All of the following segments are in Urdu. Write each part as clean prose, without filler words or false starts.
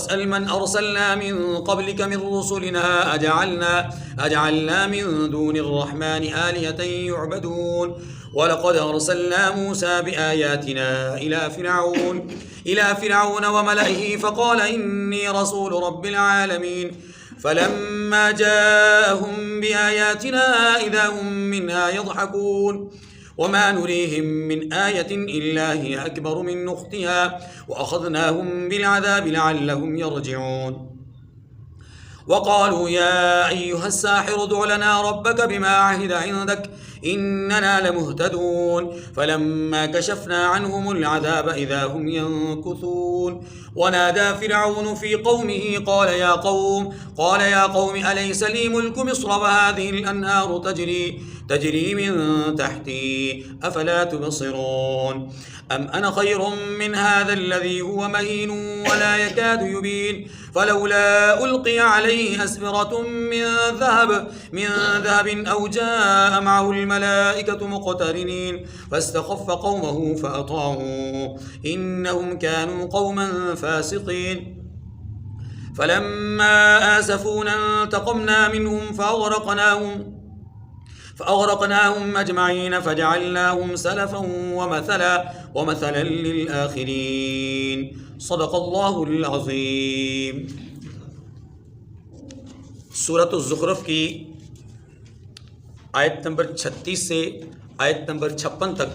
واسأل من أرسلنا من قبلك من رسلنا أجعلنا من دون الرحمن آلهة يعبدون ولقد أرسلنا موسى بآياتنا إلى فرعون وملئه فقال إني رسول رب العالمين فلما جاءهم بآياتنا إذا هم منها يضحكون وما نريهم من آية إلا هي أكبر من أختها وأخذناهم بالعذاب لعلهم يرجعون وقالوا يا أيها الساحر ادع لنا ربك بما عهد عندك إننا لمهتدون فلما كشفنا عنهم العذاب إذا هم ينكثون ونادى فرعون في قومه قال يا قوم أليس لي ملك مصر وهذه الأنهار تجري من تحتي أفلا تبصرون أم أنا خير من هذا الذي هو مهين ولا يكاد يبين فلولا ألقي عليه أسورة من ذهب أو جاء معه الملائكة مقترنين فاستخف قومه فأطاعوه إنهم كانوا قوما فاسقين فلما آسفونا انتقمنا منهم فأغرقناهم أجمعين فجعلناهم سلفا ومثلا للآخرين صدق اللہ العظیم۔ سورۃ الزخرف کی آیت نمبر 36 سے آیت نمبر 56 تک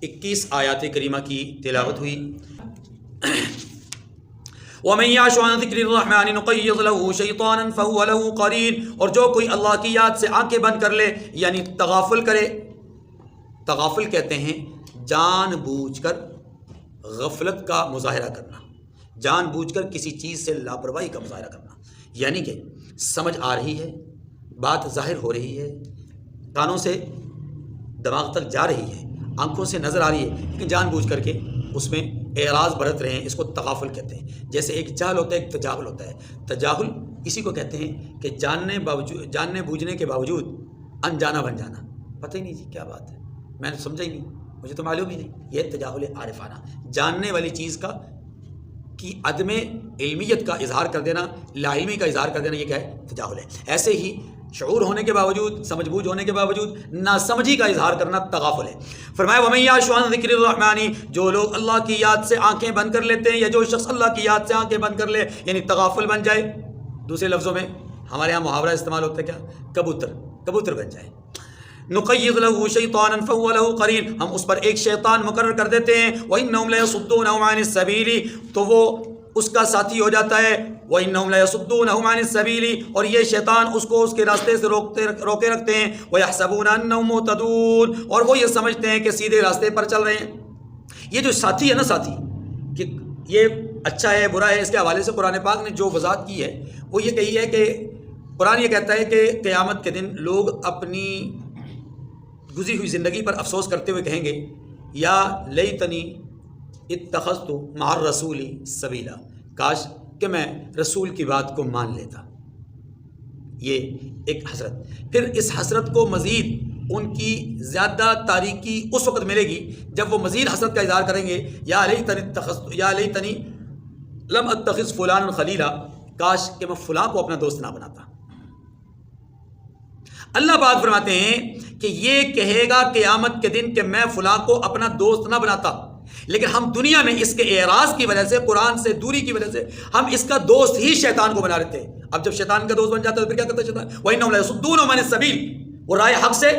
21 آیات کریمہ کی تلاوت ہوئی۔ وَمَن يَعْشُ عَن ذِكْرِ الرَّحْمَنِ نُقَيِّضْ لَهُ شَيْطَانًا فَهُوَ لَهُ قَرِينٌ، اور جو کوئی اللہ کی یاد سے آنکھیں بند کر لے یعنی تغافل کرے، تغافل کہتے ہیں جان بوجھ کر غفلت کا مظاہرہ کرنا، جان بوجھ کر کسی چیز سے لاپرواہی کا مظاہرہ کرنا، یعنی کہ سمجھ آ رہی ہے، بات ظاہر ہو رہی ہے، کانوں سے دماغ تک جا رہی ہے، آنکھوں سے نظر آ رہی ہے، لیکن جان بوجھ کر کے اس میں اعراض برت رہے ہیں، اس کو تغافل کہتے ہیں۔ جیسے ایک جہل ہوتا ہے، ایک تجاہل ہوتا ہے۔ تجاہل اسی کو کہتے ہیں کہ جاننے بوجھنے کے باوجود انجانا بن جانا، پتہ ہی نہیں جی کیا بات ہے، میں نے سمجھا ہی نہیں، مجھے تو معلوم ہی نہیں، یہ تجاہل عارفانہ، جاننے والی چیز کی عدم علمیت کا اظہار کر دینا، لا علمی کا اظہار کر دینا، یہ کیا ہے؟ تجاہل ہے۔ ایسے ہی شعور ہونے کے باوجود، سمجھ بوجھ ہونے کے باوجود ناسمجھی کا اظہار کرنا تغافل ہے۔ فرمایا وَمَن يَعْشُ عَن ذِكْرِ الرَّحْمَنِ، جو لوگ اللہ کی یاد سے آنکھیں بند کر لیتے ہیں، یا جو شخص اللہ کی یاد سے آنکھیں بند کر لے یعنی تغافل بن جائے، دوسرے لفظوں میں ہمارے ہاں محاورہ استعمال ہوتا ہے کیا؟ کبوتر بن جائے۔ نقیض له شیطانا فهو له قرین، ہم اس پر ایک شیطان مقرر کر دیتے ہیں، وَإِنَّهُمْ لَيَصُدُّونَهُمْ عَنِ السَّبِيلِ، تو وہ اس کا ساتھی ہو جاتا ہے، وَإِنَّهُمْ لَيَصُدُّونَهُمْ عَنِ السَّبِيلِ، اور یہ شیطان اس کو اس کے راستے سے روکے رکھتے ہیں، وَيَحْسَبُونَ أَنَّهُمْ مُهْتَدُونَ، اور وہ یہ سمجھتے ہیں کہ سیدھے راستے پر چل رہے ہیں۔ یہ جو ساتھی ہے نا، ساتھی کہ یہ اچھا ہے برا ہے، اس کے حوالے سے قرآن پاک نے جو وضاحت کی ہے وہ یہ کہی ہے کہ قرآن یہ کہتا ہے کہ قیامت کے دن لوگ اپنی گزری ہوئی زندگی پر افسوس کرتے ہوئے کہیں گے یا لیتنی اتخذت مع الرسول سبیلا، کاش کہ میں رسول کی بات کو مان لیتا۔ یہ ایک حسرت، پھر اس حسرت کو مزید ان کی زیادہ تاریکی اس وقت ملے گی جب وہ مزید حسرت کا اظہار کریں گے، یا لیتنی لم اتخذ فلانا خلیلا، کاش کہ میں فلاں کو اپنا دوست نہ بناتا۔ اللہ پاک فرماتے ہیں کہ یہ کہے گا قیامت کے دن کہ میں فلاں کو اپنا دوست نہ بناتا، لیکن ہم دنیا میں اس کے اعراض کی وجہ سے، قرآن سے دوری کی وجہ سے ہم اس کا دوست ہی شیطان کو بنا لیتے ہیں۔ اب جب شیطان کا دوست بن جاتا ہے تو پھر کیا کرتا ہے شیطان؟ وَإِنَّهُمْ لَيَصُدُّونَهُمْ عَنِ السَّبِيلِ، وہ رائے حق سے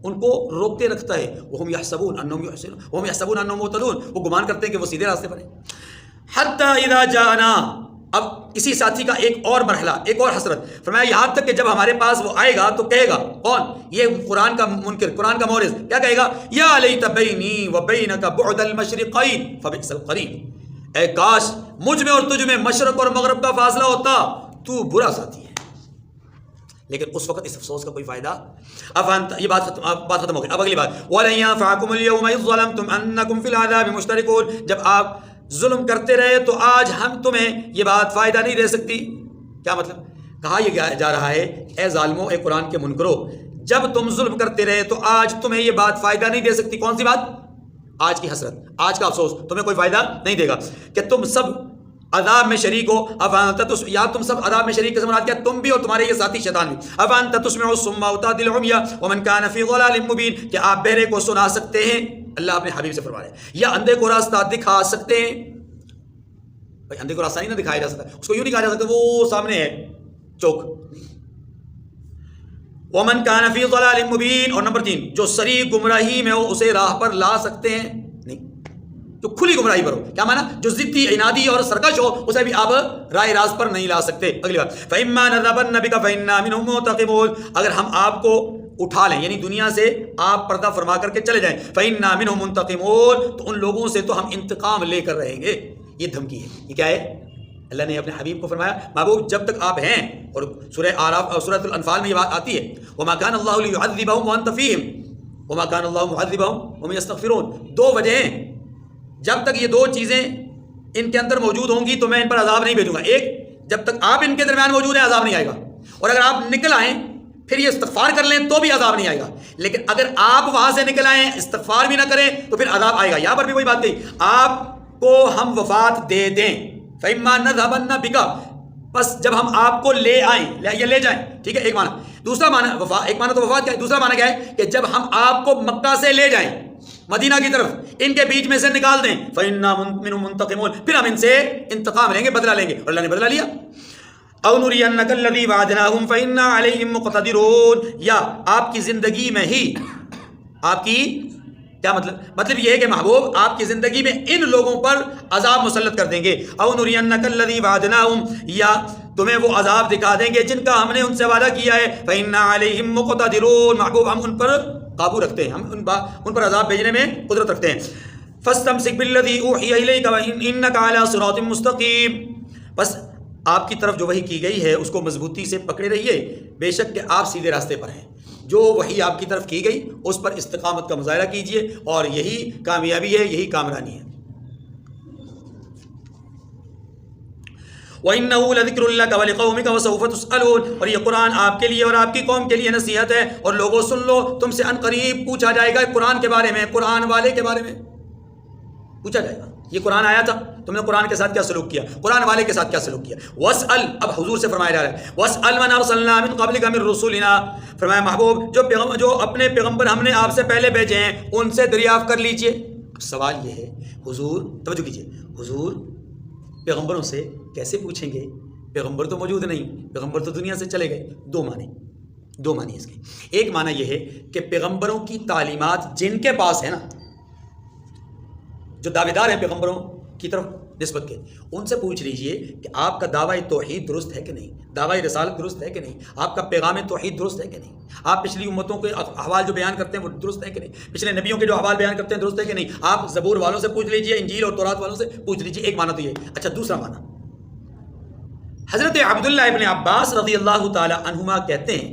ان کو روکتے رکھتا ہے۔ وَهُمْ يَحْسَبُونَ أَنَّهُمْ مُهْتَدُونَ، وہ گمان کرتے ہیں کہ وہ سیدھے راستے پر ہیں۔ حَتَّى إِذَا جَاءَنَا، اب اسی ساتھی کا ایک اور مرحلہ، ایک اور حسرت، فرمایا یہاں تک کہ جب ہمارے پاس وہ آئے گا تو کہے گا، کون؟ یہ قرآن کا منکر، قرآن کا مورث، کیا کہے گا؟ یا لیت بینی و بینک بعد المشرقین فبئس القرین، اے کاش مجھ میں اور تجھ میں مشرق اور مغرب کا فاصلہ ہوتا، تو برا ساتھی ہے۔ لیکن اس وقت اس افسوس کا کوئی فائدہ، یہ بات ختم ہو گئی۔ اب اگلی بات، وَلَن يَنفَعَكُمُ الْيَوْمَ إِذ ظَلَمْتُمْ أَنَّكُمْ فِي الْعَذَابِ مُشْتَرِكُونَ، جب آپ ظلم کرتے رہے تو آج ہم تمہیں یہ بات فائدہ نہیں دے سکتی۔ کیا مطلب؟ کہا یہ جا رہا ہے اے ظالموں، اے قرآن کے منکرو، جب تم ظلم کرتے رہے تو آج تمہیں یہ بات فائدہ نہیں دے سکتی۔ کون سی بات؟ آج کی حسرت، آج کا افسوس تمہیں کوئی فائدہ نہیں دے گا کہ تم سب عذاب میں شریک ہو. یا تم سب عذاب میں شریک سے مراد کیا؟ تم بھی اور تمہارے یہ ساتھی شیطان بھی. افانت تسمع الصم وتهدي العمي ومن كان في ضلال مبين، کہ آپ بہرے کو سنا سکتے ہیں، اللہ اپنے حبیب سے فرما رہے ہیں، یا اندھے کو راستہ دکھا سکتے ہیں. بھائی اندھے کو راستہ نہیں نہ دکھایا جا سکتا، اس کو یوں نہیں کہا جا سکتا وہ سامنے ہے چوک. ومن كان في ضلال مبين، اور نمبر 3 جو صریح گمراہی میں ہو اسے راہ پر لا سکتے ہیں نہیں، جو کھلی گمراہی پر ہو. کیا مانا؟ جو ضدی عنادی اور سرکش ہو اسے بھی آپ رائے راست پر نہیں لا سکتے. اگلی بات فإما نذهبن بك فإنا منهم منتقمون، اگر ہم آپ کو اٹھا لیں یعنی دنیا سے آپ پردہ فرما کر کے چلے جائیں، فإنا منهم منتقمون، تو ان لوگوں سے تو ہم انتقام لے کر رہیں گے. یہ دھمکی ہے. یہ کیا ہے؟ اللہ نے اپنے حبیب کو فرمایا محبوب جب تک آپ ہیں، اور سورہ اعراف اور سورۃ الانفال میں یہ بات آتی ہے وما كان الله ليعذبهم وانت فيهم وما كان الله معذبهم وهم يستغفرون. دو وجہ ہیں، جب تک یہ دو چیزیں ان کے اندر موجود ہوں گی تو میں ان پر عذاب نہیں بھیجوں گا. ایک، جب تک آپ ان کے درمیان موجود ہیں عذاب نہیں آئے گا، اور اگر آپ نکل آئیں پھر یہ استغفار کر لیں تو بھی عذاب نہیں آئے گا. لیکن اگر آپ وہاں سے نکل آئیں استغفار بھی نہ کریں تو پھر عذاب آئے گا. یہاں پر بھی وہی بات کہی، آپ کو ہم وفات دے دیں، فإما نذهبن بك، بس جب ہم آپ کو لے آئیں یا لے جائیں. ٹھیک ہے، ایک معنی. دوسرا معنی ایک معنی تو وفات کا ہے، دوسرا معنی کیا ہے کہ جب ہم آپ کو مکہ سے لے جائیں مدینہ کی طرف، ان کے بیچ میں سے نکال دیں، فإنا منهم منتقمون، پھر ہم ان سے انتقام لیں گے، بدلہ لیں گے. اور اللہ نے بدلہ لیا. او نرینک الذی وعدناہم فإنا علیہم مقتدرون، یا آپ کی زندگی میں ہی، آپ کی کیا مطلب یہ ہے کہ محبوب آپ کی زندگی میں ان لوگوں پر عذاب مسلط کر دیں گے. او نرینک الذی وعدناہم، یا تمہیں وہ عذاب دکھا دیں گے جن کا ہم نے ان سے وعدہ کیا ہے. فإنا علیہم مقتدرون، محبوب ہم ان پر قابو رکھتے ہیں، ہم ان پر عذاب بھیجنے میں قدرت رکھتے ہیں. فاستمسک بالذی اوحی الیک وانک علی صراط مستقیم، بس آپ کی طرف جو وحی کی گئی ہے اس کو مضبوطی سے پکڑے رہیے، بے شک کہ آپ سیدھے راستے پر ہیں. جو وحی آپ کی طرف کی گئی اس پر استقامت کا مظاہرہ کیجئے، اور یہی کامیابی ہے، یہی کامرانی ہے. وَإِنَّهُ لَذِكْرٌ لَكَ وَلِقَوْمِكَ وَسَوْفَ تُسْأَلُونَ، اور یہ قرآن آپ کے لیے اور آپ کی قوم کے لیے نصیحت ہے، اور لوگوں سن لو، تم سے ان قریب پوچھا جائے گا قرآن کے بارے میں، قرآن والے کے بارے میں پوچھا جائے گا. یہ قرآن آیا تھا، تم نے قرآن کے ساتھ کیا سلوک کیا، قرآن والے کے ساتھ کیا سلوک کیا. وَاسْأَلْ، اب حضور سے فرمایا جا رہا ہے وَاسْأَلْ مَنْ أَرْسَلْنَا مِنْ قَبْلِكَ مِنْ رُسُلِنَا، فرمایا محبوب جو اپنے پیغمبر ہم نے آپ سے پہلے بھیجے ہیں ان سے دریافت کر لیجئے. سوال یہ ہے حضور، توجہ کیجئے، حضور پیغمبروں سے کیسے پوچھیں گے؟ پیغمبر تو موجود نہیں، پیغمبر تو دنیا سے چلے گئے. دو معنی اس کے. ایک معنی یہ ہے کہ پیغمبروں کی تعلیمات جن کے پاس ہے نا، جو دعوے دار ہیں پیغمبروں کی طرف نسبت کے، ان سے پوچھ لیجئے کہ آپ کا دعوی توحید درست ہے کہ نہیں، دعوی رسالت درست ہے کہ نہیں، آپ کا پیغام توحید درست ہے کہ نہیں، آپ پچھلی امتوں کے احوال جو بیان کرتے ہیں وہ درست ہے کہ نہیں، پچھلے نبیوں کے جو احوال بیان کرتے ہیں درست ہے کہ نہیں. آپ زبور والوں سے پوچھ لیجئے، انجیل اور تورات والوں سے پوچھ لیجئے. ایک معنی تو یہ. اچھا، دوسرا معنی، حضرت عبداللہ ابن عباس رضی اللہ تعالی عنہما کہتے ہیں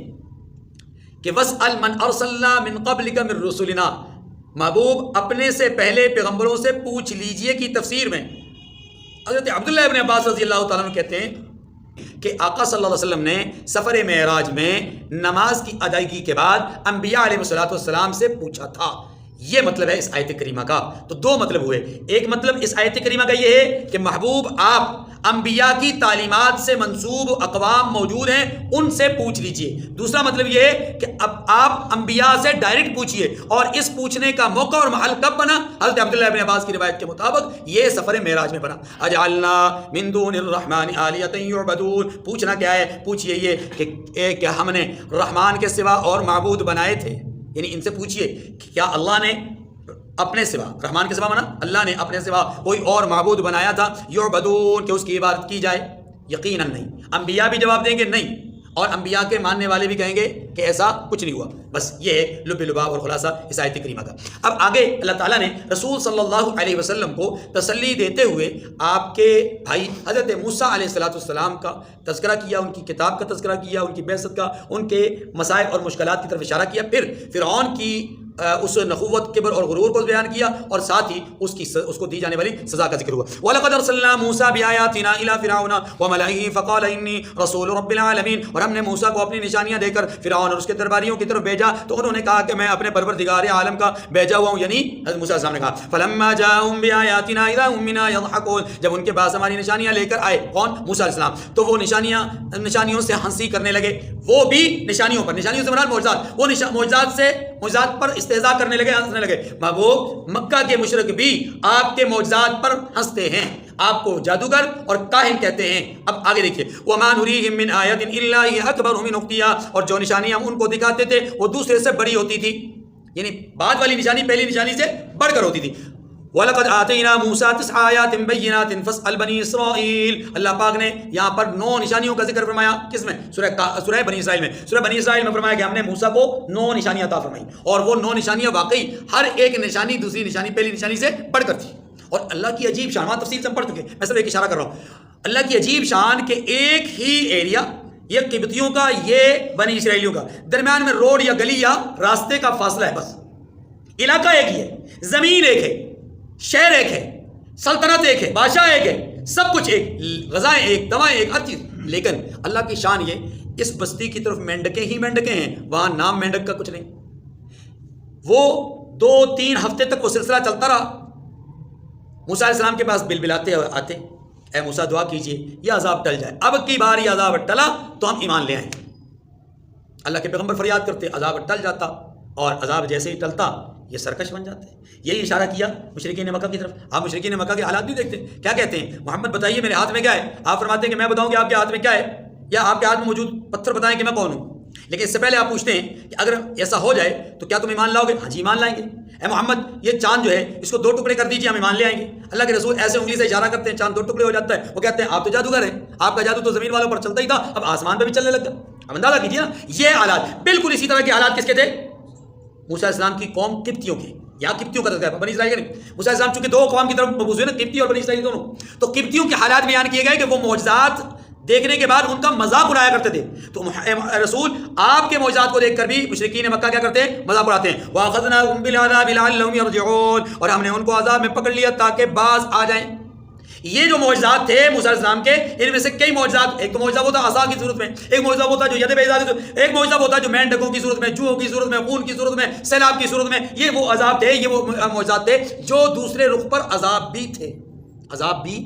کہ وَاسْأَلْ مَنْ أَرْسَلْنَا مِنْ قَبْلِكَ مِنْ رُسُلِنَا، محبوب اپنے سے پہلے پیغمبروں سے پوچھ لیجئے کی تفسیر میں حضرت عبداللہ ابن عباس رضی اللہ تعالیٰ عنہ کہتے ہیں کہ آقا صلی اللہ علیہ وسلم نے سفر معراج میں نماز کی ادائیگی کے بعد انبیاء علیہ الصلوۃ والسلام سے پوچھا تھا. یہ مطلب ہے اس آیت کریمہ کا. تو دو مطلب ہوئے. ایک مطلب اس آیت کریمہ کا یہ ہے کہ محبوب آپ انبیاء کی تعلیمات سے منسوب اقوام موجود ہیں ان سے پوچھ لیجئے. دوسرا مطلب یہ ہے کہ اب آپ انبیاء سے ڈائریکٹ پوچھئے. اور اس پوچھنے کا موقع اور محل کب بنا؟ حضرت عبداللہ ابن عباس کی روایت کے مطابق یہ سفر معراج میں بنا. اجعلنا من دون الرحمن آلیۃ یعبدون، پوچھنا کیا ہے؟ پوچھئے یہ کہ ہم نے رحمان کے سوا اور معبود بنائے تھے، یعنی ان سے پوچھئے کہ کیا اللہ نے اپنے سوا، رحمان کے سوا مانا اللہ نے اپنے سوا کوئی اور معبود بنایا تھا، یعبدون کہ اس کی عبادت کی جائے؟ یقیناً نہیں. انبیاء بھی جواب دیں گے نہیں، اور انبیاء کے ماننے والے بھی کہیں گے کہ ایسا کچھ نہیں ہوا. بس یہ ہے لب لباب اور خلاصہ اس آیت کریمہ کا. اب آگے اللہ تعالیٰ نے رسول صلی اللہ علیہ وسلم کو تسلی دیتے ہوئے آپ کے بھائی حضرت موسیٰ علیہ السلام کا تذکرہ کیا، ان کی کتاب کا تذکرہ کیا، ان کی بعثت کا، ان کے مسائل اور مشکلات کی طرف اشارہ کیا. پھر فرعون کی اس نخوت کبر اور غرور کو بیان کیا اور ساتھ ہی اس کو دی جانے والی سزا کا ذکر ہوا. وَلَقَدْ أَرْسَلْنَا مُوسَىٰ بِآيَاتِنَا إِلَىٰ فِرْعَوْنَ وَمَلَئِهِ فَقَالَ إِنِّي رَسُولُ رَبِّ الْعَالَمِينَ. اور ہم نے موسیٰ کو اپنی نشانیاں دے کر فرعون اور اس کے درباریوں کی طرف بھیجا تو انہوں نے کہا کہ میں اپنے پروردگار عالم کا بھیجا ہوا ہوں، یعنی حضرت موسیٰ علیہ السلام نے کہا فَلَمَّا جَاءَهُم بِآيَاتِنَا إِذَا هُم مِنْهَا يَضْحَكُونَ. جب ان کے پاس ہماری نشانیاں لے کر آئے کون؟ موسیٰ علیہ السلام، تو وہ نشانیوں سے ہنسی کرنے لگے. وہ بھی نشانیوں سے مراد معجزات، وہ معجزات پر استہزاء کرنے لگے، ہنسنے لگے. محبوب مکہ کے مشرک بھی آپ کے معجزات پر ہنستے ہیں، آپ کو جادوگر اور کاہن کہتے ہیں. اب آگے دیکھیے وَمَا نُرِيهِم مِّنْ آيَةٍ إِلَّا هِيَ أَكْبَرُ مِنْ أُخْتِهَا. اور جو نشانی ہم ان کو دکھاتے تھے وہ دوسرے سے بڑی ہوتی تھی، یعنی بعد والی نشانی پہلی نشانی سے بڑھ کر ہوتی تھی. وَلَقَدْ آتَيْنَا مُوسَىٰ 9 آيَاتٍ بَيِّنَاتٍ فَاسْأَلْ بَنِي إِسْرَائِيلَ. اللہ پاک نے یہاں پر 9 نشانیوں کا ذکر فرمایا. کس میں؟ سورہ بنی اسرائیل میں. سورہ بنی اسرائیل میں فرمایا کہ ہم نے موسیٰ کو 9 نشانیاں عطا فرمائیں، اور وہ 9 نشانیاں واقعی ہر ایک نشانی دوسری نشانی پہلی نشانی سے بڑھ کر تھی. اور اللہ کی عجیب شان، وہاں تفصیل سے ہم پڑھ چکے، میں صرف ایک اشارہ کر رہا ہوں. اللہ کی عجیب شان کہ ایک ہی ایریا، یہ قبطیوں کا یہ بنی اسرائیلیوں کا، درمیان میں روڈ یا گلی یا راستے کا فاصلہ ہے، بس علاقہ ایک ہی ہے، زمین ایک ہے، شہر ایک ہے، سلطنت ایک ہے، بادشاہ ایک ہے، سب کچھ ایک، غذائیں ایک، دوائیں ایک، ہر چیز. لیکن اللہ کی شان یہ، اس بستی کی طرف مینڈکیں ہی مینڈکیں ہیں، وہاں نام مینڈک کا کچھ نہیں. وہ 2-3 ہفتے تک وہ سلسلہ چلتا رہا. موسیٰ علیہ السلام کے پاس بلبلاتے آتے، اے موسیٰ دعا کیجئے یہ عذاب ٹل جائے. اب کی بار یہ عذاب ٹلا تو ہم ایمان لے آئیں. اللہ کے پیغمبر فریاد کرتے، عذاب ٹل جاتا، اور عذاب جیسے ہی ٹلتا یہ سرکش بن جاتے ہیں. یہی اشارہ کیا مشرکین مکہ کی طرف. آپ مشرکین مکہ کے حالات بھی دیکھتے ہیں، کیا کہتے ہیں؟ محمد بتائیے میرے ہاتھ میں کیا ہے. آپ فرماتے ہیں کہ میں بتاؤں کہ آپ کے ہاتھ میں کیا ہے، یا آپ کے ہاتھ میں موجود پتھر بتائیں کہ میں کون ہوں. لیکن اس سے پہلے آپ پوچھتے ہیں کہ اگر ایسا ہو جائے تو کیا تم ایمان لاؤ گے؟ ہاں جی ایمان لائیں گے. اے محمد یہ چاند جو ہے اس کو 2 ٹکڑے کر دیجیے، ہم ایمان لے آئیں گے. اللہ کے رسول ایسے انگلی سے اشارہ کرتے ہیں، چاند 2 ٹکڑے ہو جاتا ہے. وہ کہتے ہیں آپ تو جادوگر ہیں، آپ کا جادو تو زمین والوں پر چلتا ہی تھا، اب آسمان پہ بھی چلنے لگ گیا. اب اندازہ کیجیے نا یہ حالات. بالکل اسی طرح کے حالات کس کے تھے؟ موسیٰ علیہ السلام کی قوم قبطیوں کی. یہاں قبطیوں کا تذکرہ ہے، بنی اسرائیل نہیں. موسیٰ علیہ السلام چونکہ 2 قوم کی طرف مبعوث ہوئے نا، قبطی اور بنی اسرائیل دونوں، تو قبطیوں کے حالات بیان کیے گئے کہ وہ معجزات دیکھنے کے بعد ان کا مذاق اڑایا کرتے تھے. تو رسول آپ کے معجزات کو دیکھ کر بھی مشرکین مکہ کیا کرتے ہیں؟ مذاق اڑاتے ہیں. وَأَخَذْنَاهُمْ بِالْعَذَابِ لَعَلَّهُمْ يَرْجِعُونَ. اور ہم نے ان کو عذاب میں پکڑ لیا تاکہ باز آ جائیں. یہ جو معجزات تھے موسیٰ علیہ السلام کے، ان میں سے کئی معجزات، ایک تو معجزہ وہ تھا عصا کی صورت میں، ایک معجزہ وہ تھا جو ید بیضاء کی صورت میں، ایک معجزہ وہ تھا جو مینڈکوں کی صورت میں، چوہوں کی صورت میں، خون کی صورت میں، سیلاب کی صورت میں. یہ وہ عذاب تھے، یہ وہ معجزات تھے جو دوسرے رخ پر عذاب بھی تھے. عذاب بھی،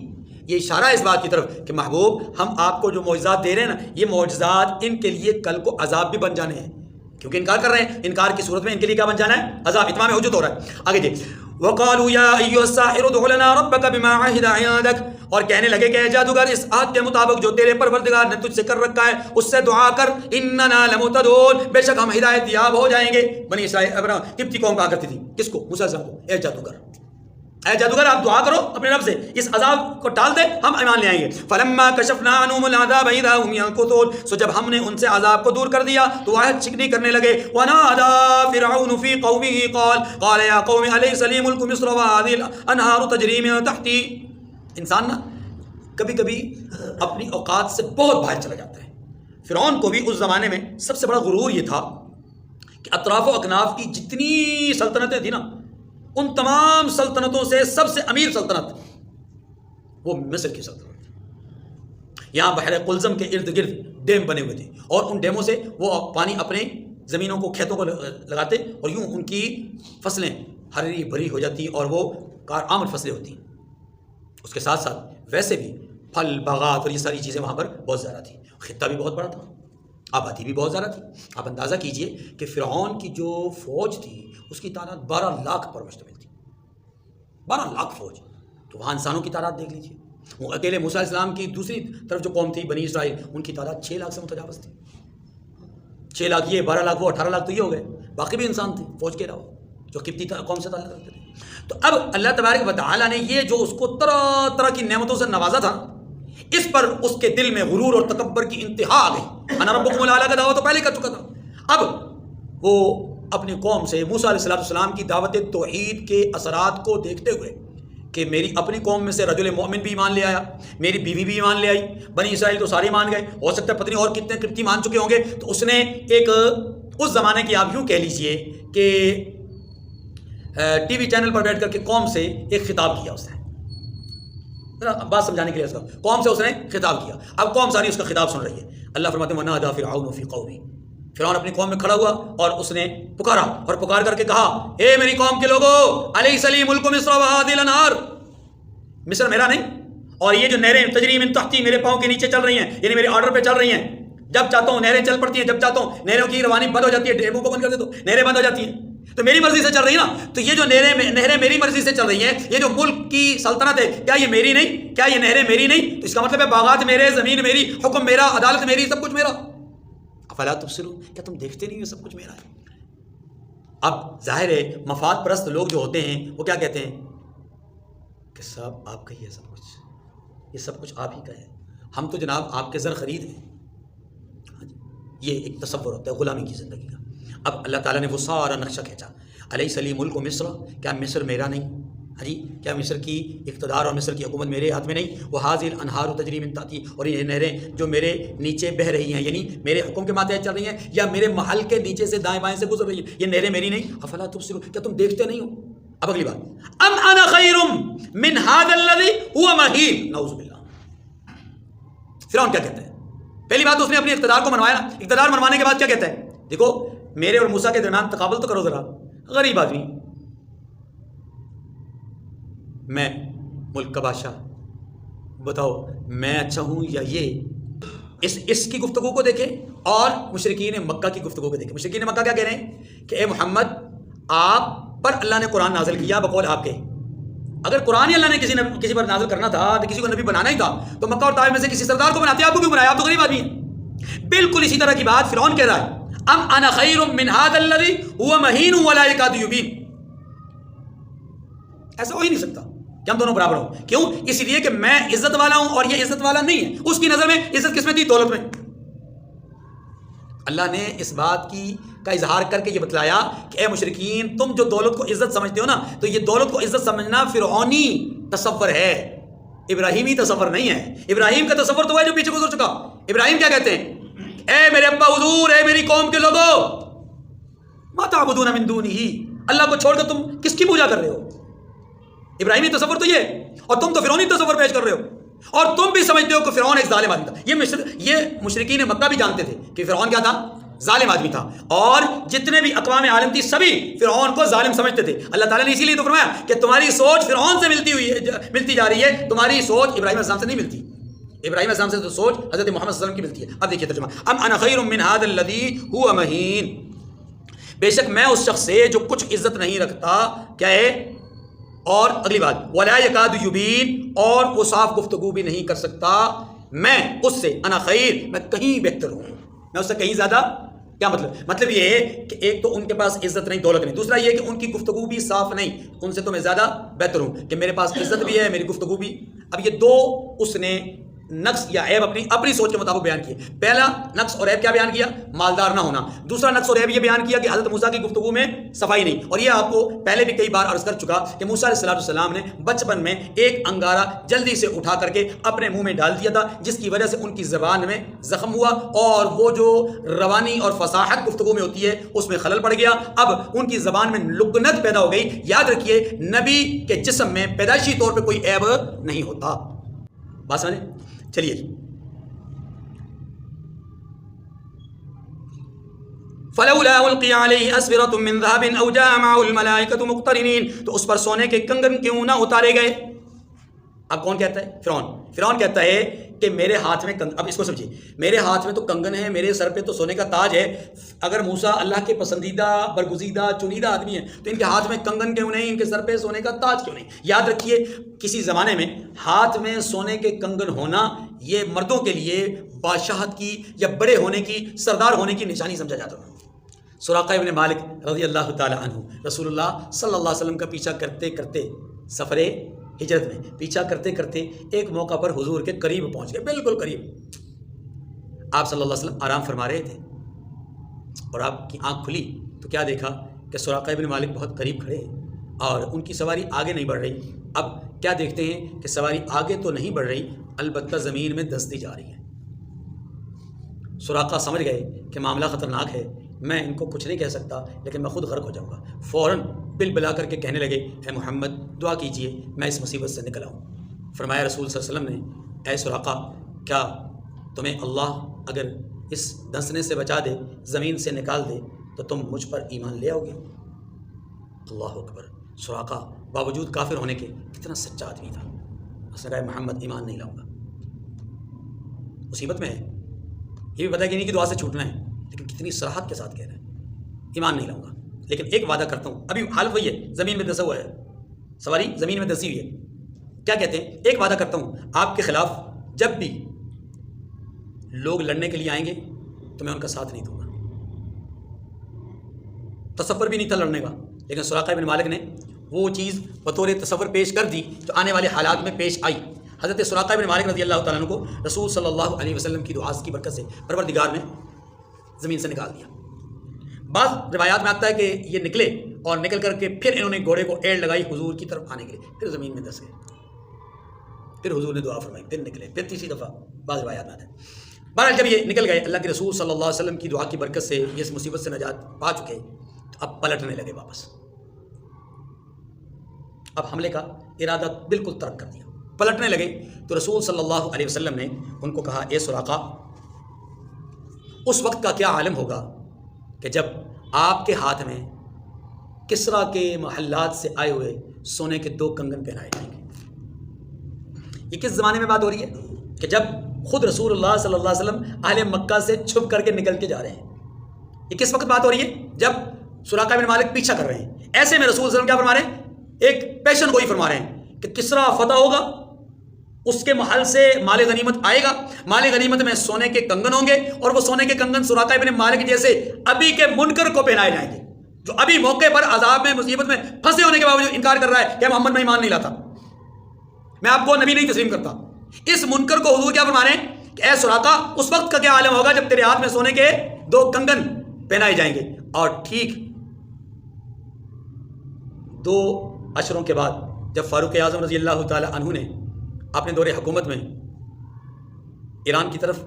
یہ اشارہ اس بات کی طرف کہ محبوب ہم آپ کو جو معجزات دے رہے ہیں نا، یہ معجزات ان کے لیے کل کو عذاب بھی بن جانے ہیں، کیونکہ انکار کر رہے ہیں. انکار کی صورت میں ان کے لیے کیا بن جانا ہے؟ عذاب. اتمام حجت ہو رہا ہے. آگے دیکھ وَقَالُوا يَا أَيُّهَا السَّاحِرُ ادْعُ لَنَا رَبَّكَ بِمَا عَهِدَ عِندَكَ. اور کہنے لگے کہ اے جادوگر اس عہد کے مطابق جو تیرے پروردگار نے تجھ سے کر رکھا ہے اس سے دعا کر. إِنَّنَا لَمُهْتَدُونَ. بے شک ہم ہدایت یاب ہو جائیں گے. بنی اسرائیل قبطی قوم کہا کرتی تھی کس کو؟ موسیٰ علیہ السلام کو. اے جادوگر، اے جادوگر آپ دعا کرو اپنے رب سے، اس عذاب کو ٹال دے، ہم ایمان لے آئیں گے. فَلَمَّا كَشَفْنَا عَنْهُمُ الْعَذَابَ إِذَا هُمْ يَنكُثُونَ. سو جب ہم نے ان سے عذاب کو دور کر دیا تو وہ چکنی کرنے لگے. وَنَادَىٰ فِرْعَوْنُ فِي قَوْمِهِ قَالَ يَا قَوْمِ أَلَيْسَ لِي مُلْكُ مِصْرَ وَهَٰذِهِ الْأَنْهَارُ تَجْرِي مِن تَحْتِي. انسان نا کبھی کبھی اپنی اوقات سے بہت باہر چلا جاتا ہے. فرعون کو بھی اس زمانے میں سب سے بڑا غرور یہ تھا کہ اطراف و اکناف کی جتنی سلطنتیں تھیں نا، ان تمام سلطنتوں سے سب سے امیر سلطنت وہ مصر کی سلطنت. یہاں بحر قلزم کے ارد گرد ڈیم بنے ہوئے تھے، اور ان ڈیموں سے وہ پانی اپنے زمینوں کو، کھیتوں کو لگاتے، اور یوں ان کی فصلیں ہری بھری ہو جاتی اور وہ کارآمد فصلیں ہوتی. اس کے ساتھ ساتھ ویسے بھی پھل باغات اور یہ ساری چیزیں وہاں پر بہت زیادہ تھیں. خطہ بھی بہت بڑا تھا، آبادی بھی بہت زیادہ تھی. آپ اندازہ کیجئے کہ فرعون کی جو فوج تھی اس کی تعداد 12 لاکھ پر مشتمل تھی. 12 لاکھ فوج. تو وہاں انسانوں کی تعداد دیکھ لیجیے. وہ اکیلے موسیٰ علیہ السلام کی دوسری طرف جو قوم تھی بنی اسرائیل، ان کی تعداد 6 لاکھ سے متجاوز تھی. 6 لاکھ یہ، 12 لاکھ وہ، 18 لاکھ تو یہ ہو گئے. باقی بھی انسان تھے فوج کے علاوہ جو قبطی قوم سے تعلق رکھتے تھے. تو اب اللہ تبارک و تعالیٰ نے یہ جو اس کو طرح طرح کی نعمتوں سے نوازا تھا، اس پر اس کے دل میں غرور اور تکبر کی انتہا آ گئی. انا ربکم الاعلی کا دعویٰ تو پہلے کر چکا تھا. اب وہ اپنی قوم سے موسیٰ علیہ السلام کی دعوت توحید کے اثرات کو دیکھتے ہوئے کہ میری اپنی قوم میں سے رجل مومن بھی ایمان لے آیا، میری بیوی بھی ایمان لے آئی، بنی اسرائیل تو سارے مان گئے، ہو سکتا ہے پتہ نہیں اور کتنے قبطی مان چکے ہوں گے. تو اس نے ایک اس زمانے کی آپ یوں کہہ لیجئے کہ ٹی وی چینل پر بیٹھ کر کے قوم سے ایک خطاب کیا اس نے، بات سمجھانے کے لیے اس کا قوم سے اس نے خطاب کیا. اب قوم ساری اس کا خطاب سن رہی ہے. اللہ فرماتے ہیں وَنَادَىٰ فِرْعَوْنُ فِي قَوْمِهِ، فرعون اپنی قوم میں کھڑا ہوا اور اس نے پکارا، اور پکار کر کے کہا اے میری قوم کے لوگوں، أَلَيْسَ لِي مُلْكُ مِصْرَ وَهَٰذِهِ الْأَنْهَارُ، مصر میرا نہیں اور یہ جو نہریں تجری من تحتی میرے پاؤں کے نیچے چل رہی ہیں، یعنی میرے آرڈر پہ چل رہی ہیں. جب چاہتا ہوں نہریں چل پڑتی ہیں، جب چاہتا ہوں نہروں کی روانی بند ہو جاتی ہے، ڈیموں کو بند کر دیتا ہوں، نہریں بند ہو جاتی ہیں. تو میری مرضی سے چل رہی ہے نا. تو یہ جو نہریں میری مرضی سے چل رہی ہیں، یہ جو ملک کی سلطنت ہے، کیا یہ میری نہیں؟ کیا یہ نہریں میری نہیں؟ تو اس کا مطلب ہے باغات میرے، زمین میری، حکم میرا، عدالت میری، سب کچھ میرا. افلا تبصرون، کیا تم دیکھتے نہیں ہو سب کچھ میرا ہے؟ اب ظاہر ہے مفاد پرست لوگ جو ہوتے ہیں وہ کیا کہتے ہیں کہ صاحب آپ کا ہی ہے سب کچھ، یہ سب کچھ آپ ہی کا ہے، ہم تو جناب آپ کے زر خرید ہیں. یہ ایک تصور ہوتا ہے غلامی کی زندگی کا. اب اللہ تعالیٰ نے وہ سارا نقشہ کھینچا. أَلَيْسَ لِي مُلْكُ مِصْرَ، کیا مصر میرا نہیں؟ ہاں جی، کیا مصر کی اقتدار اور مصر کی حکومت میرے ہاتھ میں نہیں؟ وَهَٰذِهِ الْأَنْهَارُ تَجْرِي مِن تَحْتِي، اور یہ نہریں جو میرے نیچے بہہ رہی ہیں، یعنی میرے حکم کے ماتحت چل رہی ہیں یا میرے محل کے نیچے سے دائیں بائیں سے گزر رہی ہیں، یہ نہریں میری نہیں؟ أَفَلَا تُبْصِرُونَ، کیا تم دیکھتے نہیں ہو؟ اب اگلی بات، أَمْ أَنَا خَيْرٌ مِّنْ هَٰذَا الَّذِي هُوَ مَهِينٌ، نعوذ باللہ. فرعون کیا کہتا ہے؟ پہلی بات اس نے اپنی اقتدار کو منوایا. اقتدار منوانے کے بعد کیا کہتا ہے؟ دیکھو میرے اور موسیٰ کے درمیان تقابل تو کرو ذرا. غریب آدمی، میں ملک کا بادشاہ، بتاؤ میں اچھا ہوں یا یہ؟ اس کی گفتگو کو دیکھیں اور مشرکین مکہ کی گفتگو کو دیکھیں. مشرکین مکہ کیا کہہ رہے ہیں کہ اے محمد، آپ پر اللہ نے قرآن نازل کیا بقول آپ کے. اگر قرآن ہی اللہ نے کسی پر نازل کرنا تھا تو کسی کو نبی بنانا ہی تھا تو مکہ اور طائف میں سے کسی سردار کو بناتے. آپ کو کیوں بنایا؟ آپ تو غریب آدمی ہیں. بالکل اسی طرح کی بات فرعون کہہ رہا ہے، ام انا خیر من هذا الذي هو مهین ولا يكاد يبين. ایسا ہو ہی نہیں سکتا کہ ہم دونوں برابر ہوں. کیوں؟ اس لیے کہ میں عزت والا ہوں اور یہ عزت والا نہیں ہے. اس کی نظر میں عزت کس میں تھی؟ دولت میں. اللہ نے اس بات کا اظہار کر کے یہ بتلایا کہ اے مشرکین، تم جو دولت کو عزت سمجھتے ہو نا، تو یہ دولت کو عزت سمجھنا فرعونی تصور ہے، ابراہیمی تصور نہیں ہے. ابراہیم کا تصور تو ہے جو پیچھے گزر چکا. ابراہیم کیا کہتے ہیں؟ اے میرے ابا حضور، اے میری قوم کے لوگوں، ما تعبدون من دونہ، اللہ کو چھوڑ کر تم کس کی پوجا کر رہے ہو؟ ابراہیمی تصور تو یہ، اور تم تو فرعونی تصور پیش کر رہے ہو. اور تم بھی سمجھتے ہو کہ فرعون ایک ظالم آدمی تھا. یہ مشرکین مکہ بھی جانتے تھے کہ فرعون کیا تھا؟ ظالم آدمی تھا. اور جتنے بھی اقوام عالم تھی سبھی فرعون کو ظالم سمجھتے تھے. اللہ تعالیٰ نے اسی لیے تو فرمایا کہ تمہاری سوچ فرعون سے ملتی جا رہی ہے، تمہاری سوچ ابراہیم علیہ السلام سے نہیں ملتی. ابراہیم علیہ السلام سے تو سوچ حضرت محمد صلی اللہ علیہ وسلم کی ملتی ہے. اب دیکھیے ترجمہ، ام انا خیر من هذا الذي هو مهین، بے شک میں اس شخص سے جو کچھ عزت نہیں رکھتا. کیا ہے؟ اور اگلی بات، ولا یکاد یبین، اور وہ صاف گفتگو بھی نہیں کر سکتا. میں اس سے، انا خیر، میں کہیں بہتر ہوں، میں اس سے کہیں زیادہ. کیا مطلب یہ ہے کہ ایک تو ان کے پاس عزت نہیں، دولت نہیں. دوسرا یہ کہ ان کی گفتگو بھی صاف نہیں، ان سے تو میں زیادہ بہتر ہوں کہ میرے پاس عزت بھی ہے، میری گفتگو بھی. اب یہ دو اس نے نقص یا عیب اپنی سوچ کے مطابق بیان کیے. پہلا نقص اور عیب کیا بیان کیا؟ مالدار نہ ہونا. دوسرا نقص اور عیب یہ بیان کیا کہ حضرت موسیٰ کی گفتگو میں صفائی نہیں. اور یہ آپ کو پہلے بھی کئی بار عرض کر چکا کہ موسیٰ علیہ السلام نے بچپن میں ایک انگارہ جلدی سے اٹھا کر کے اپنے منہ میں ڈال دیا تھا، جس کی وجہ سے ان کی زبان میں زخم ہوا اور وہ جو روانی اور فصاحت گفتگو میں ہوتی ہے اس میں خلل پڑ گیا. اب ان کی زبان میں لکنت پیدا ہو گئی. یاد رکھیے نبی کے جسم میں پیدائشی طور پہ کوئی عیب نہیں ہوتا. بات سمجھیں؟ چلیے فلولا القی علیہ اسورۃ من ذهب او جاء معه الملائکۃ مقترنین، تو اس پر سونے کے کنگن کیوں نہ اتارے گئے. اب کون کہتا ہے؟ فرعون کہتا ہے کہ میرے ہاتھ میں اب اس کو سمجھیے، میرے ہاتھ میں تو کنگن ہے، میرے سر پہ تو سونے کا تاج ہے. اگر موسیٰ اللہ کے پسندیدہ برگزیدہ چنیدہ آدمی ہیں تو ان کے ہاتھ میں کنگن کیوں نہیں، ان کے سر پہ سونے کا تاج کیوں نہیں؟ یاد رکھیے کسی زمانے میں ہاتھ میں سونے کے کنگن ہونا یہ مردوں کے لیے بادشاہت کی یا بڑے ہونے کی، سردار ہونے کی نشانی سمجھا جاتا تھا. سراقہ ابن مالک رضی اللہ تعالی عنہ رسول اللہ صلی اللہ علیہ وسلم کا پیچھا کرتے کرتے سفر ہجرت میں پیچھا کرتے کرتے ایک موقع پر حضور کے قریب پہنچ گئے، بالکل قریب. آپ صلی اللہ علیہ وسلم آرام فرما رہے تھے اور آپ کی آنکھ کھلی تو کیا دیکھا کہ سراقہ ابن مالک بہت قریب کھڑے ہیں اور ان کی سواری آگے نہیں بڑھ رہی. اب کیا دیکھتے ہیں کہ سواری آگے تو نہیں بڑھ رہی، البتہ زمین میں دھستی جا رہی ہے. سراقہ سمجھ گئے کہ معاملہ خطرناک ہے، میں ان کو کچھ نہیں کہہ سکتا لیکن میں خود غرق ہو جاؤں گا. فوراً بل بلا کر کے کہنے لگے اے محمد دعا کیجئے میں اس مصیبت سے نکل آؤں۔ فرمایا رسول صلی اللہ علیہ وسلم نے اے سراقہ کیا تمہیں اللہ اگر اس دھنسنے سے بچا دے، زمین سے نکال دے تو تم مجھ پر ایمان لے آؤ گے؟ اللہ اکبر! سراقہ باوجود کافر ہونے کے کتنا سچا آدمی تھا، اس نے کہا محمد ایمان نہیں لاؤں گا۔ مصیبت میں ہے، یہ بھی پتہ کہ نہیں کہ دعا سے چھوٹنا ہے، لیکن کتنی صراحت کے ساتھ کہہ رہا ہے ایمان نہیں لاؤں گا، لیکن ایک وعدہ کرتا ہوں۔ ابھی حالت وہی ہے، زمین میں دھنسا ہوا ہے، سواری زمین میں دھنسی ہوئی ہے۔ کیا کہتے ہیں؟ ایک وعدہ کرتا ہوں آپ کے خلاف جب بھی لوگ لڑنے کے لیے آئیں گے تو میں ان کا ساتھ نہیں دوں گا۔ تصور بھی نہیں تھا لڑنے کا، لیکن سراقہ بن مالک نے وہ چیز بطور تصور پیش کر دی جو آنے والے حالات میں پیش آئی۔ حضرت سراقہ بن مالک رضی اللہ تعالیٰ عنہ کو رسول صلی اللہ علیہ وسلم کی دعا کی برکت سے پروردگار نے زمین سے نکال دیا۔ بعض روایات میں آتا ہے کہ یہ نکلے اور نکل کر کے پھر انہوں نے گھوڑے کو ایڑ لگائی حضور کی طرف آنے کے لیے، پھر زمین میں دھس گئے، پھر حضور نے دعا فرمائی، پھر نکلے، پھر تیسری دفعہ بعض روایات میں آتا ہے۔ بہرحال جب یہ نکل گئے، اللہ کے رسول صلی اللہ علیہ وسلم کی دعا کی برکت سے یہ اس مصیبت سے نجات پا چکے، تو اب پلٹنے لگے واپس، اب حملے کا ارادہ بالکل ترک کر دیا، پلٹنے لگے۔ تو رسول صلی اللہ علیہ وسلم نے ان کو کہا اے سراقہ اس وقت کا کیا عالم ہوگا کہ جب آپ کے ہاتھ میں کسریٰ کے محلات سے آئے ہوئے سونے کے 2 کنگن پہنائے جائیں گے۔ یہ کس زمانے میں بات ہو رہی ہے؟ کہ جب خود رسول اللہ صلی اللہ علیہ وسلم اہل مکہ سے چھپ کر کے نکل کے جا رہے ہیں۔ یہ کس وقت بات ہو رہی ہے؟ جب سراقہ بن مالک پیچھا کر رہے ہیں۔ ایسے میں رسول صلی اللہ علیہ وسلم کیا فرما رہے ہیں؟ ایک پیشن گوئی فرما رہے ہیں کہ کسریٰ فتح ہوگا، اس کے محل سے مال غنیمت آئے گا، مال غنیمت میں سونے کے کنگن ہوں گے، اور وہ سونے کے کنگن سراقہ بن مالک جیسے ابھی کے منکر کو پہنائے جائیں گے، جو ابھی موقع پر عذاب میں مصیبت میں پھنسے ہونے کے باوجود انکار کر رہا ہے کہ محمد میں ایمان نہیں لاتا، میں آپ کو نبی نہیں تسلیم کرتا۔ اس منکر کو حضور کیا فرما رہے ہیں کہ اے سراقہ اس وقت کا کیا عالم ہوگا جب تیرے ہاتھ میں سونے کے 2 کنگن پہنائے جائیں گے۔ اور ٹھیک 2 عشروں کے بعد جب فاروق اعظم رضی اللہ تعالی عنہ نے اپنے دور حکومت میں ایران کی طرف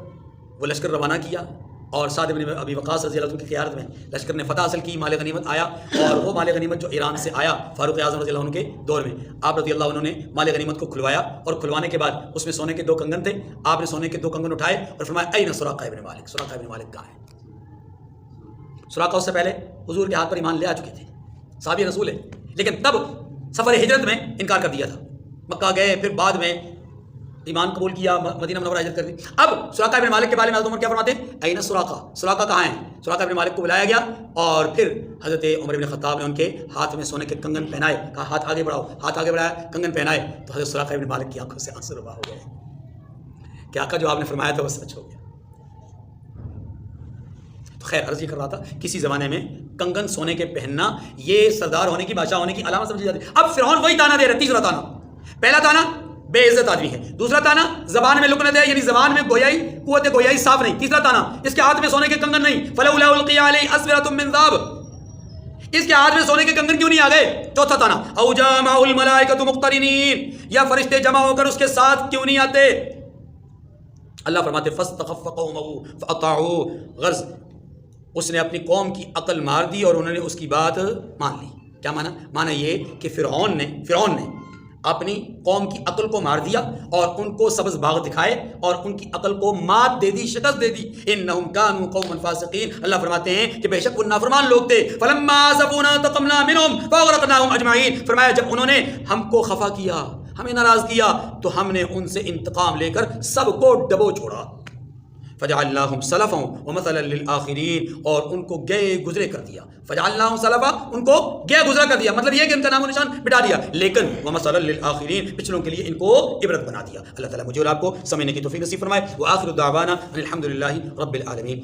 وہ لشکر روانہ کیا، اور سعد بن ابی وقاص رضی اللہ عنہ کی قیادت میں لشکر نے فتح حاصل کی، مال غنیمت آیا، اور وہ مال غنیمت جو ایران سے آیا فاروق اعظم رضی اللہ عنہ کے دور میں، آپ رضی اللہ عنہ نے مال غنیمت کو کھلوایا، اور کھلوانے کے بعد اس میں سونے کے 2 کنگن تھے۔ آپ نے سونے کے 2 کنگن اٹھائے اور فرمایا این سراقہ بن مالک، سراقہ بن مالک کہاں ہے؟ سراقہ اس سے پہلے حضور کے ہاتھ پر ایمان لے آ چکے تھے، صحابی رسول ہے، لیکن تب سفر ہجرت میں انکار کر دیا تھا، مکہ گئے، پھر بعد میں ایمان قبول کیا، مدینہ منورہ ہجرت کر دی۔ اب سراقہ بن مالک کے بارے میں حضرت عمر کیا فرماتے ہیں؟ این سراقہ، سراقہ کہاں ہیں؟ سراقہ بن مالک کو بلایا گیا، اور پھر حضرت عمر بن خطاب نے ان کے ہاتھ میں سونے کے کنگن پہنائے، کہا ہاتھ آگے بڑھاؤ، ہاتھ آگے بڑھایا، کنگن پہنائے، تو حضرت سراقہ بن مالک کی آنکھوں سے آنسو روا ہو گئے کہ آقا جو آپ نے فرمایا تھا وہ سچ ہو گیا۔ تو خیر عرض یہ کر رہا تھا، کسی زمانے میں کنگن سونے کے پہننا یہ سردار ہونے کی، بادشاہ ہونے کی علامت سمجھی جاتی ہے۔ اب فرعون وہی تانا دے رہا ہے، تیسرا تانا۔ پہلا تانا بے عزت آدمی ہے، دوسرا تانا زبان میں لکنت ہے، یعنی زبان میں گویائی، قوت گویائی صاف نہیں، تیسرا تانا اس کے ہاتھ میں سونے کے کنگن نہیں، فلولا القی علیہ اسورۃ من ذهب، اس کے ہاتھ میں سونے کے کنگن کیوں نہیں آ گئے؟ چوتھا تانا او جامع الملائکۃ مقترنین، یا فرشتے جمع ہو کر اس کے ساتھ کیوں نہیں آتے؟ اللہ فرماتے فاستخف قومه فاطاعوه، غرض اس نے اپنی قوم کی عقل مار دی اور انہوں نے اس کی بات مان لی۔ کیا مانا؟ مانا یہ کہ فرعون نے اپنی قوم کی عقل کو مار دیا اور ان کو سبز باغ دکھائے اور ان کی عقل کو مات دے دی، شکست دے دی۔ انہم کانوا قوما فاسقین، اللہ فرماتے ہیں کہ بے شک وہ نافرمان لوگ تھے۔ فلما آسفونا انتقمنا منہم فاغرقناہم اجمعین، فرمایا جب انہوں نے ہم کو خفا کیا، ہمیں ناراض کیا، تو ہم نے ان سے انتقام لے کر سب کو ڈبو چھوڑا۔ فجعلناہم سلفا ومثلا للآخرین، اور ان کو گئے گزرے کر دیا۔ فجعلناہم سلفا، ان کو گئے گزرا کر دیا، مطلب یہ کہ ان کا نام و نشان مٹا دیا، لیکن ومثلا للآخرین، پچھلوں کے لیے ان کو عبرت بنا دیا۔ اللہ تعالیٰ مجھے اور آپ کو سمجھنے کی توفیق نصیب فرمائے۔ وآخر دعوانا ان الحمد للہ رب العالمین۔